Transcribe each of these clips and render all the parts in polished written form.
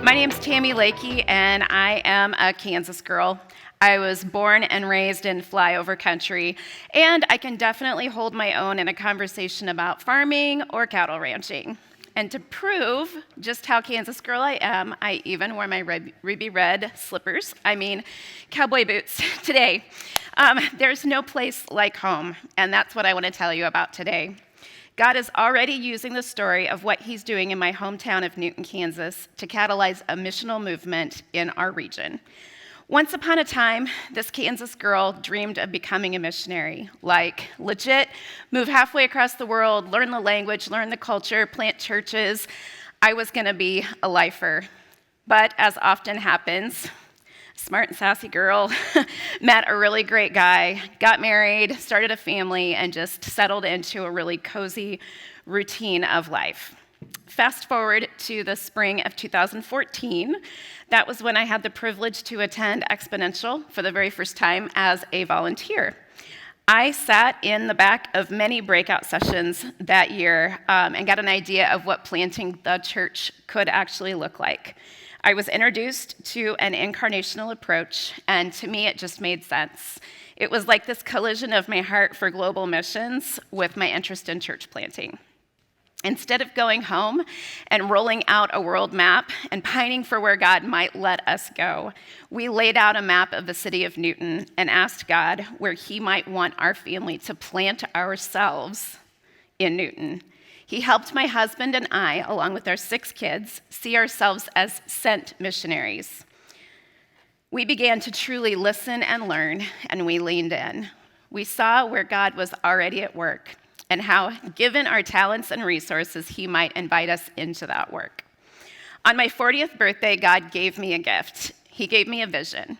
My name's Tami Lakey, and I am a Kansas girl. I was born and raised in flyover country, and I can definitely hold my own in a conversation about farming or cattle ranching. And to prove just how Kansas girl I am, I even wore my ruby red slippers, cowboy boots, today. There's no place like home, and that's what I want to tell you about today. God is already using the story of what he's doing in my hometown of Newton, Kansas, to catalyze a missional movement in our region. Once upon a time, this Kansas girl dreamed of becoming a missionary, like legit, move halfway across the world, learn the language, learn the culture, plant churches. I was going to be a lifer. But as often happens, smart and sassy girl, met a really great guy, got married, started a family, and just settled into a really cozy routine of life. Fast forward to the spring of 2014. That was when I had the privilege to attend Exponential for the very first time as a volunteer. I sat in the back of many breakout sessions that year and got an idea of what planting the church could actually look like. I was introduced to an incarnational approach, and to me, it just made sense. It was like this collision of my heart for global missions with my interest in church planting. Instead of going home and rolling out a world map and pining for where God might let us go, we laid out a map of the city of Newton and asked God where he might want our family to plant ourselves in Newton. He helped my husband and I, along with our 6 kids, see ourselves as sent missionaries. We began to truly listen and learn, and we leaned in. We saw where God was already at work and how, given our talents and resources, he might invite us into that work. On my 40th birthday, God gave me a gift. He gave me a vision.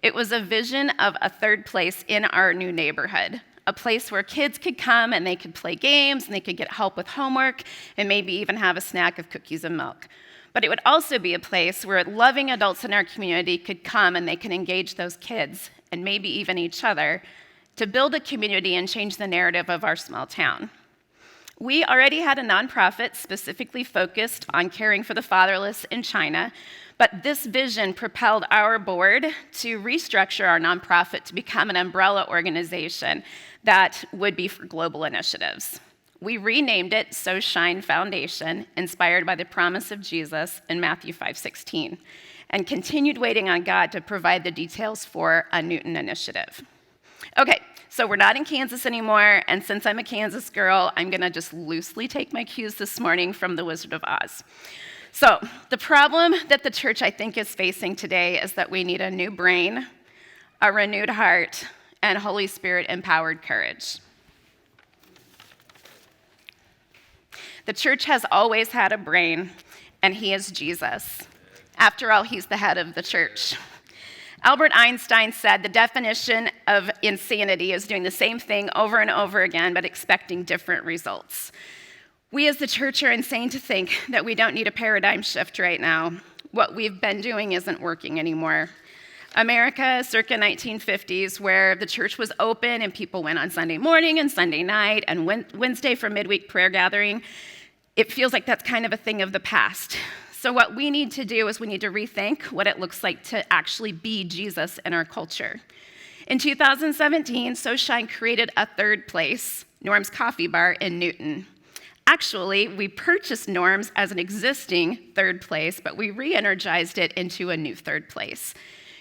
It was a vision of a third place in our new neighborhood, a place where kids could come and they could play games and they could get help with homework and maybe even have a snack of cookies and milk. But it would also be a place where loving adults in our community could come and they could engage those kids and maybe even each other to build a community and change the narrative of our small town. We already had a nonprofit specifically focused on caring for the fatherless in China, but this vision propelled our board to restructure our nonprofit to become an umbrella organization that would be for global initiatives. We renamed it So Shine Foundation, inspired by the promise of Jesus in Matthew 5:16, and continued waiting on God to provide the details for a Newton initiative. Okay, so we're not in Kansas anymore, and since I'm a Kansas girl, I'm gonna just loosely take my cues this morning from The Wizard of Oz. So the problem that the church, I think, is facing today is that we need a new brain, a renewed heart, and Holy Spirit-empowered courage. The church has always had a brain, and he is Jesus. After all, he's the head of the church. Albert Einstein said the definition of insanity is doing the same thing over and over again, but expecting different results. We as the church are insane to think that we don't need a paradigm shift right now. What we've been doing isn't working anymore. America, circa 1950s, where the church was open and people went on Sunday morning and Sunday night and Wednesday for midweek prayer gathering, it feels like that's kind of a thing of the past. So what we need to do is we need to rethink what it looks like to actually be Jesus in our culture. In 2017, So Shine created a third place, Norm's Coffee Bar in Newton. Actually, we purchased Norm's as an existing third place, but we re-energized it into a new third place.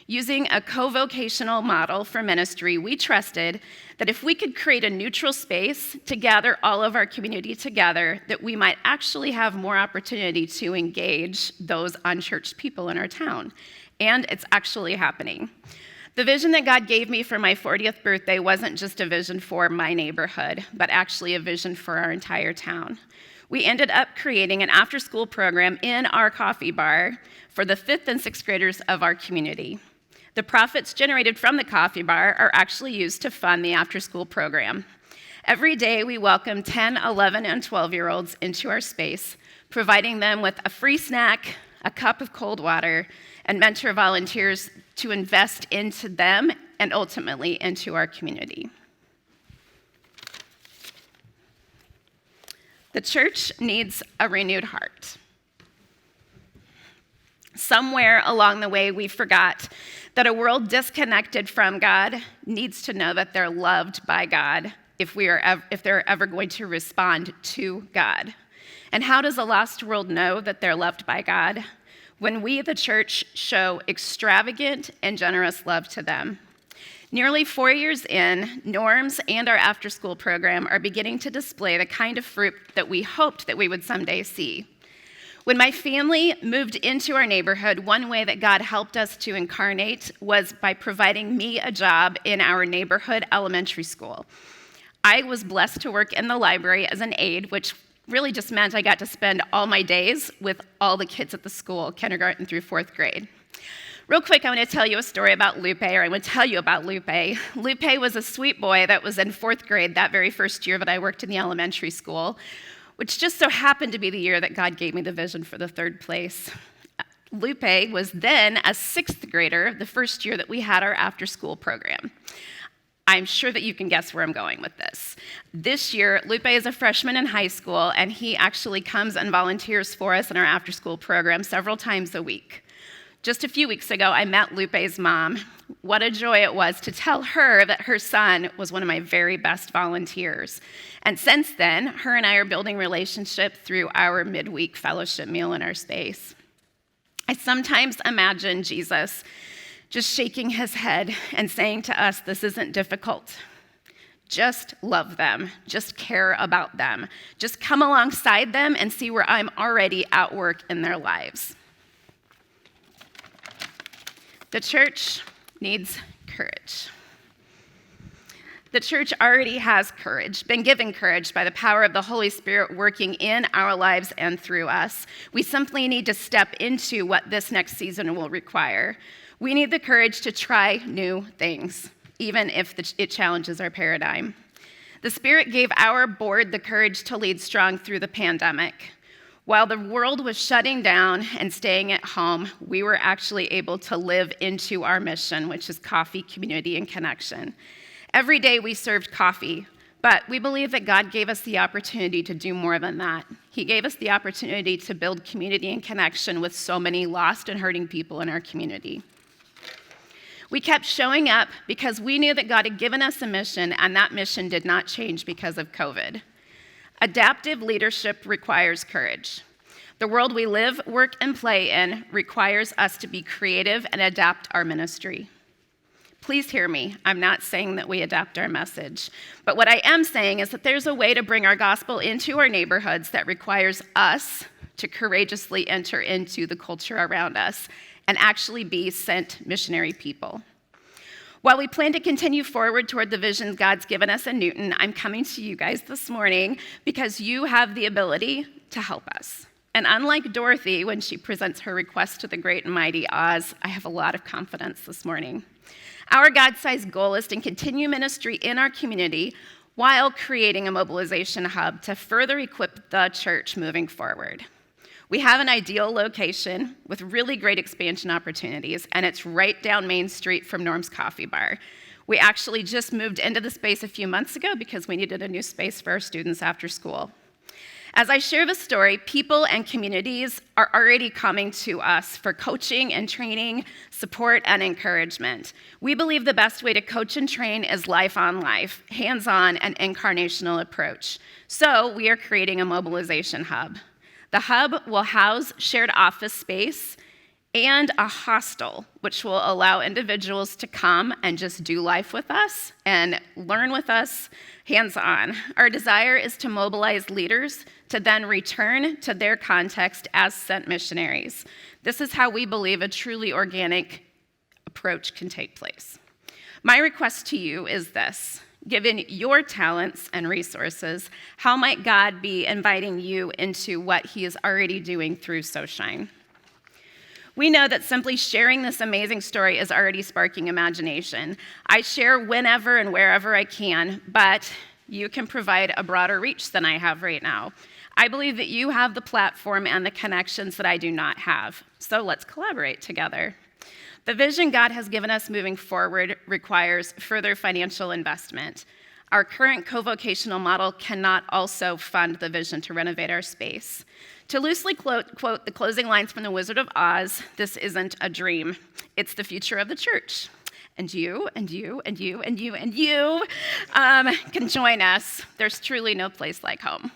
Using a co-vocational model for ministry, we trusted that if we could create a neutral space to gather all of our community together, that we might actually have more opportunity to engage those unchurched people in our town. And it's actually happening. The vision that God gave me for my 40th birthday wasn't just a vision for my neighborhood, but actually a vision for our entire town. We ended up creating an after-school program in our coffee bar for the 5th and 6th graders of our community. The profits generated from the coffee bar are actually used to fund the after-school program. Every day, we welcome 10, 11, and 12-year-olds into our space, providing them with a free snack, a cup of cold water, and mentor volunteers to invest into them and ultimately into our community. The church needs a renewed heart. Somewhere along the way, we forgot that a world disconnected from God needs to know that they're loved by God if they're ever going to respond to God. And how does a lost world know that they're loved by God? When we, the church, show extravagant and generous love to them. Nearly 4 years in, Norms and our after-school program are beginning to display the kind of fruit that we hoped that we would someday see. When my family moved into our neighborhood, one way that God helped us to incarnate was by providing me a job in our neighborhood elementary school. I was blessed to work in the library as an aide, which really just meant I got to spend all my days with all the kids at the school, kindergarten through 4th grade. Real quick, I want to tell you a story about Lupe, or I want to tell you about Lupe. Lupe was a sweet boy that was in 4th grade that very first year that I worked in the elementary school, which just so happened to be the year that God gave me the vision for the 3rd place. Lupe was then a 6th grader, the first year that we had our after-school program. I'm sure that you can guess where I'm going with this. This year, Lupe is a freshman in high school, and he actually comes and volunteers for us in our after-school program several times a week. Just a few weeks ago, I met Lupe's mom. What a joy it was to tell her that her son was one of my very best volunteers. And since then, her and I are building relationship through our midweek fellowship meal in our space. I sometimes imagine Jesus just shaking his head and saying to us, this isn't difficult. Just love them. Just care about them. Just come alongside them and see where I'm already at work in their lives. The church needs courage. The church already has courage, been given courage by the power of the Holy Spirit working in our lives and through us. We simply need to step into what this next season will require. We need the courage to try new things, even if it challenges our paradigm. The Spirit gave our board the courage to lead strong through the pandemic. While the world was shutting down and staying at home, we were actually able to live into our mission, which is coffee, community, and connection. Every day we served coffee, but we believe that God gave us the opportunity to do more than that. He gave us the opportunity to build community and connection with so many lost and hurting people in our community. We kept showing up because we knew that God had given us a mission, and that mission did not change because of COVID. Adaptive leadership requires courage. The world we live, work, and play in requires us to be creative and adapt our ministry. Please hear me. I'm not saying that we adapt our message, but what I am saying is that there's a way to bring our gospel into our neighborhoods that requires us to courageously enter into the culture around us and actually be sent missionary people. While we plan to continue forward toward the vision God's given us in Newton, I'm coming to you guys this morning because you have the ability to help us. And unlike Dorothy, when she presents her request to the great and mighty Oz, I have a lot of confidence this morning. Our God-sized goal is to continue ministry in our community while creating a mobilization hub to further equip the church moving forward. We have an ideal location with really great expansion opportunities, and it's right down Main Street from Norm's Coffee Bar. We actually just moved into the space a few months ago because we needed a new space for our students after school. As I share the story, people and communities are already coming to us for coaching and training, support, and encouragement. We believe the best way to coach and train is life on life, hands-on, and incarnational approach. So we are creating a mobilization hub. The hub will house shared office space and a hostel, which will allow individuals to come and just do life with us and learn with us hands-on. Our desire is to mobilize leaders to then return to their context as sent missionaries. This is how we believe a truly organic approach can take place. My request to you is this. Given your talents and resources, how might God be inviting you into what he is already doing through SoShine? We know that simply sharing this amazing story is already sparking imagination. I share whenever and wherever I can, but you can provide a broader reach than I have right now. I believe that you have the platform and the connections that I do not have, so let's collaborate together. The vision God has given us moving forward requires further financial investment. our current co-vocational model cannot also fund the vision to renovate our space. To loosely quote the closing lines from The Wizard of Oz, this isn't a dream. It's the future of the church. And you, and you, and you, and you, and you can join us. There's truly no place like home.